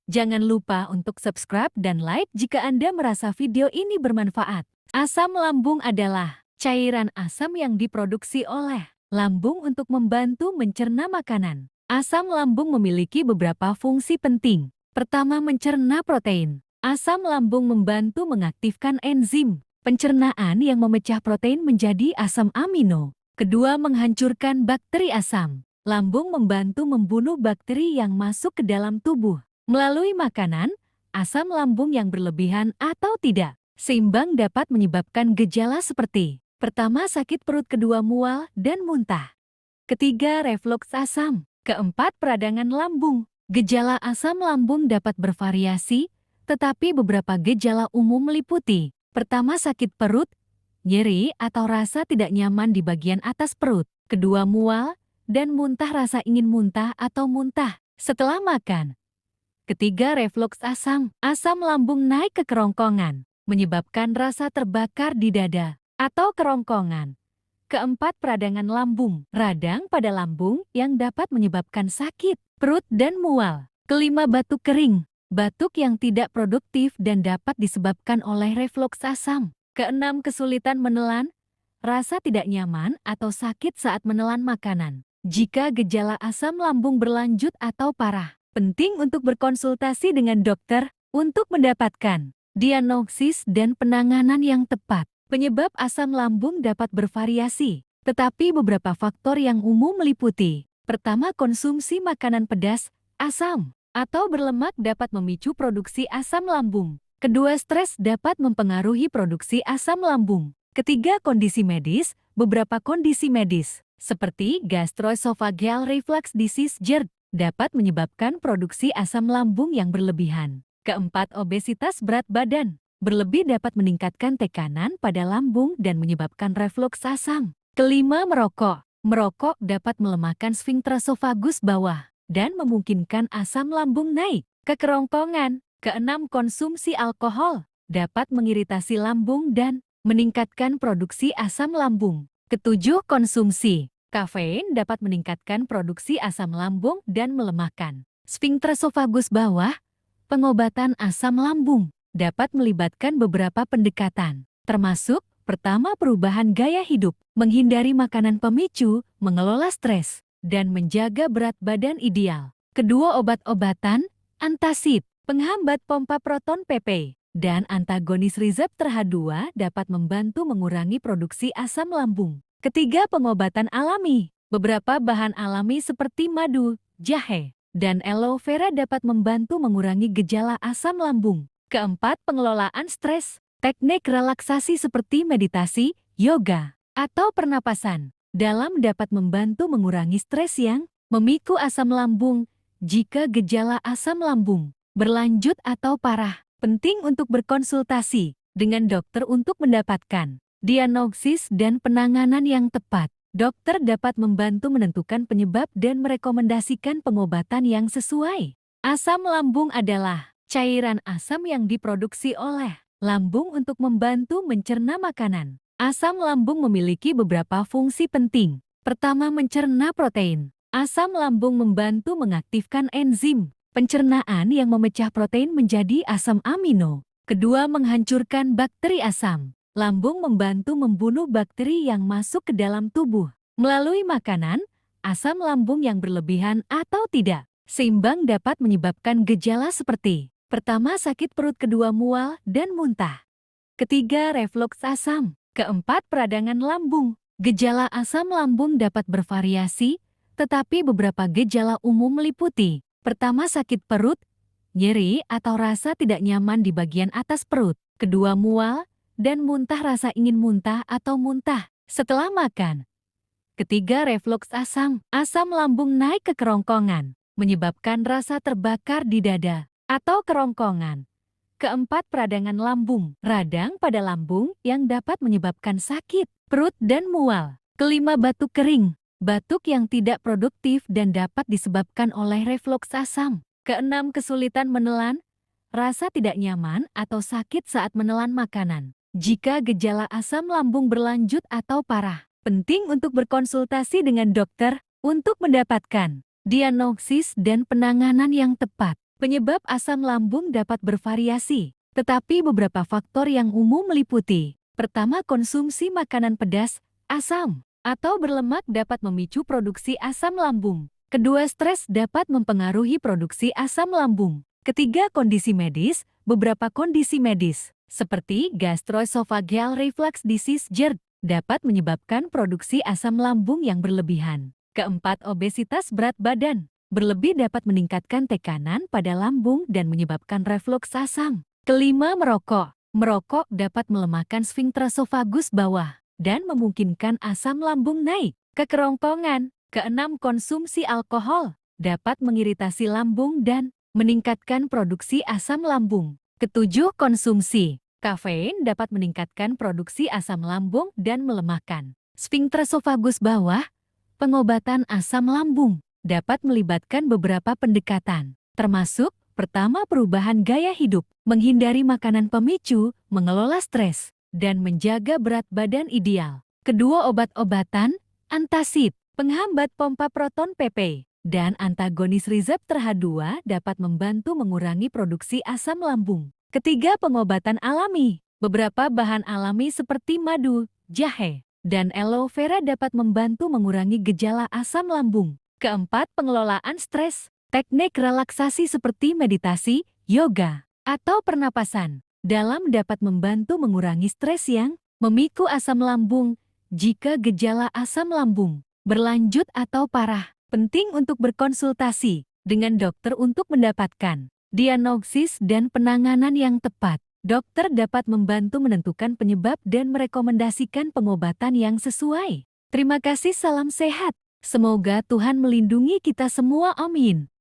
Jangan lupa untuk subscribe dan like jika Anda merasa video ini bermanfaat. Asam lambung adalah cairan asam yang diproduksi oleh lambung untuk membantu mencerna makanan. Asam lambung memiliki beberapa fungsi penting. Pertama, mencerna protein. Asam lambung membantu mengaktifkan enzim pencernaan yang memecah protein menjadi asam amino. Kedua, menghancurkan bakteri asam. Lambung membantu membunuh bakteri yang masuk ke dalam tubuh. Melalui makanan, asam lambung yang berlebihan atau tidak seimbang dapat menyebabkan gejala seperti: pertama, sakit perut, kedua, mual dan muntah. Ketiga, refluks asam. Keempat, peradangan lambung. Gejala asam lambung dapat bervariasi, tetapi beberapa gejala umum meliputi: pertama, sakit perut, nyeri atau rasa tidak nyaman di bagian atas perut. Kedua, mual dan muntah, rasa ingin muntah atau muntah setelah makan. Ketiga, refluks asam. Asam lambung naik ke kerongkongan, menyebabkan rasa terbakar di dada atau kerongkongan. Keempat, peradangan lambung. Radang pada lambung yang dapat menyebabkan sakit perut dan mual. Kelima, batuk kering. Batuk yang tidak produktif dan dapat disebabkan oleh refluks asam. Keenam, kesulitan menelan. Rasa tidak nyaman atau sakit saat menelan makanan. Jika gejala asam lambung berlanjut atau parah, penting untuk berkonsultasi dengan dokter untuk mendapatkan diagnosis dan penanganan yang tepat. Penyebab asam lambung dapat bervariasi, tetapi beberapa faktor yang umum meliputi: pertama, konsumsi makanan pedas, asam, atau berlemak dapat memicu produksi asam lambung. Kedua, stres dapat mempengaruhi produksi asam lambung. Ketiga, kondisi medis. Beberapa kondisi medis, seperti gastroesophageal reflux disease (GERD), dapat menyebabkan produksi asam lambung yang berlebihan. Keempat, obesitas, berat badan berlebih dapat meningkatkan tekanan pada lambung dan menyebabkan refluks asam. Kelima, merokok. Merokok dapat melemahkan sfinkter esofagus bawah dan memungkinkan asam lambung naik ke kerongkongan. Keenam, konsumsi alkohol dapat mengiritasi lambung dan meningkatkan produksi asam lambung. Ketujuh, konsumsi kafein dapat meningkatkan produksi asam lambung dan melemahkan sfinkter esofagus bawah. Pengobatan asam lambung dapat melibatkan beberapa pendekatan, termasuk: pertama, perubahan gaya hidup, menghindari makanan pemicu, mengelola stres, dan menjaga berat badan ideal. Kedua, obat-obatan, antacid, penghambat pompa proton PP, dan antagonis reseptor H2 dapat membantu mengurangi produksi asam lambung. Ketiga, pengobatan alami. Beberapa bahan alami seperti madu, jahe, dan aloe vera dapat membantu mengurangi gejala asam lambung. Keempat, pengelolaan stres. Teknik relaksasi seperti meditasi, yoga, atau pernapasan dalam dapat membantu mengurangi stres yang memicu asam lambung. Jika gejala asam lambung berlanjut atau parah, penting untuk berkonsultasi dengan dokter untuk mendapatkan diagnosis dan penanganan yang tepat. Dokter dapat membantu menentukan penyebab dan merekomendasikan pengobatan yang sesuai. Asam lambung adalah cairan asam yang diproduksi oleh lambung untuk membantu mencerna makanan. Asam lambung memiliki beberapa fungsi penting. Pertama, mencerna protein. Asam lambung membantu mengaktifkan enzim pencernaan yang memecah protein menjadi asam amino. Kedua, menghancurkan bakteri asam. Lambung membantu membunuh bakteri yang masuk ke dalam tubuh. Melalui makanan, asam lambung yang berlebihan atau tidak seimbang dapat menyebabkan gejala seperti: pertama, sakit perut, kedua, mual dan muntah. Ketiga, refluks asam. Keempat, peradangan lambung. Gejala asam lambung dapat bervariasi, tetapi beberapa gejala umum meliputi: pertama, sakit perut, nyeri atau rasa tidak nyaman di bagian atas perut. Kedua, mual dan muntah, rasa ingin muntah atau muntah setelah makan. Ketiga, refluks asam. Asam lambung naik ke kerongkongan, menyebabkan rasa terbakar di dada atau kerongkongan. Keempat, peradangan lambung. Radang pada lambung yang dapat menyebabkan sakit perut dan mual. Kelima, batuk kering. Batuk yang tidak produktif dan dapat disebabkan oleh refluks asam. Keenam, kesulitan menelan. Rasa tidak nyaman atau sakit saat menelan makanan. Jika gejala asam lambung berlanjut atau parah, penting untuk berkonsultasi dengan dokter untuk mendapatkan diagnosis dan penanganan yang tepat. Penyebab asam lambung dapat bervariasi, tetapi beberapa faktor yang umum meliputi: pertama, konsumsi makanan pedas, asam, atau berlemak dapat memicu produksi asam lambung. Kedua, stres dapat mempengaruhi produksi asam lambung. Ketiga, kondisi medis. Beberapa kondisi medis, seperti gastroesophageal reflux disease GERD, dapat menyebabkan produksi asam lambung yang berlebihan. Keempat, obesitas berat badan berlebih dapat meningkatkan tekanan pada lambung dan menyebabkan refluks asam. Kelima, merokok. Merokok dapat melemahkan sfinkter esofagus bawah dan memungkinkan asam lambung naik ke kerongkongan. Keenam, konsumsi alkohol dapat mengiritasi lambung dan meningkatkan produksi asam lambung. Ketujuh, konsumsi kafein dapat meningkatkan produksi asam lambung dan melemahkan sfinkter esofagus bawah. Pengobatan asam lambung dapat melibatkan beberapa pendekatan, termasuk pertama, perubahan gaya hidup, menghindari makanan pemicu, mengelola stres, dan menjaga berat badan ideal. Kedua, obat-obatan, antacid, penghambat pompa proton PP, dan antagonis reseptor H2 dapat membantu mengurangi produksi asam lambung. Ketiga, pengobatan alami. Beberapa bahan alami seperti madu, jahe, dan aloe vera dapat membantu mengurangi gejala asam lambung. Keempat, pengelolaan stres. Teknik relaksasi seperti meditasi, yoga, atau pernapasan dalam dapat membantu mengurangi stres yang memicu asam lambung. Jika gejala asam lambung berlanjut atau parah, penting untuk berkonsultasi dengan dokter untuk mendapatkan diagnosis dan penanganan yang tepat. Dokter dapat membantu menentukan penyebab dan merekomendasikan pengobatan yang sesuai. Terima kasih, salam sehat. Semoga Tuhan melindungi kita semua, amin.